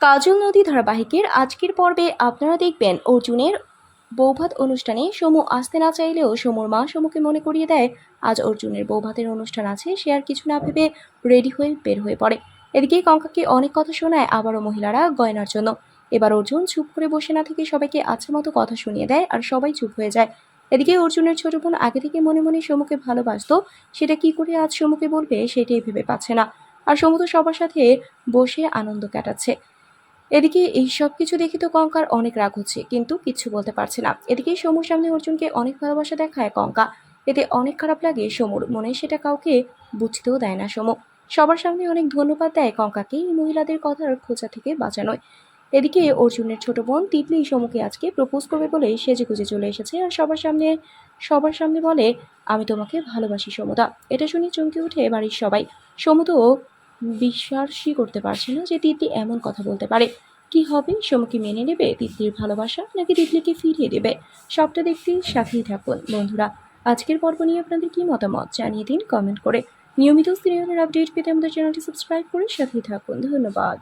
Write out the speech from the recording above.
কাজল নদী ধারাবাহিকের আজকের পর্বে আপনারা দেখবেন অর্জুনের বৌভাত অনুষ্ঠানে সমু আসতে না চাইলেও সমুর মা সমুকে মনে করিয়ে দেয় আজ অর্জুনের বৌভাতের অনুষ্ঠান আছে। সে আর কিছু না ভেবে রেডি হয়ে বের হয়ে পড়ে। এদিকে কঙ্কাকে অনেক কথা শোনায় আবারও মহিলারা গয়নার জন্য। এবার অর্জুন চুপ করে বসে না থেকে সবাইকে আচ্ছা মতো কথা শুনিয়ে দেয় আর সবাই চুপ হয়ে যায়। এদিকে অর্জুনের ছোট বোন আগে থেকে মনে মনে সমুকে ভালোবাসতো, সেটা কি করে আজ সমুকে বলবে সেটাই ভেবে পাচ্ছে না। আর সমু তো সবার সাথে বসে আনন্দ কাটাচ্ছে। এদিকে এই সব কিছু দেখে তো কঙ্কার অনেক রাগ হচ্ছে, কিন্তু কিচ্ছু বলতে পারছে না। এদিকে সমুর সামনে অর্জুনকে অনেক ভালোবাসা দেখায় কঙ্কা। এতে অনেক খারাপ লাগে সমুর মনে, সেটা কাউকে বুঝতেও দেয় না সমু। সবার সামনে অনেক ধন্যবাদ দেয় কঙ্কাকে এই মহিলাদের কথার খোঁচা থেকে বাঁচানোয়। এদিকে অর্জুনের ছোট বোন তিতলি সমুকে আজকে প্রপোজ করবে বলে সেজে গুজে চলে এসেছে আর সবার সামনে বলে, আমি তোমাকে ভালোবাসি সমুদা। এটা শুনে চমকে উঠে বাড়ির সবাই। সমু তো বিশ্বাসই করতে পারছে না যে তিতলি এমন কথা বলতে পারে। কি হবে, সমু কি মেনে নেবে তিতলির ভালোবাসা, নাকি তিতলিকে ফিরিয়ে দেবে? সবটা দেখতে সাথেই থাকুন বন্ধুরা। আজকের পর্ব নিয়ে আপনাদের কি মতামত জানিয়ে দিন কমেন্ট করে। নিয়মিত সিরিয়ালের আপডেট পেতে আমাদের চ্যানেলটি সাবস্ক্রাইব করে সাথেই থাকুন। ধন্যবাদ।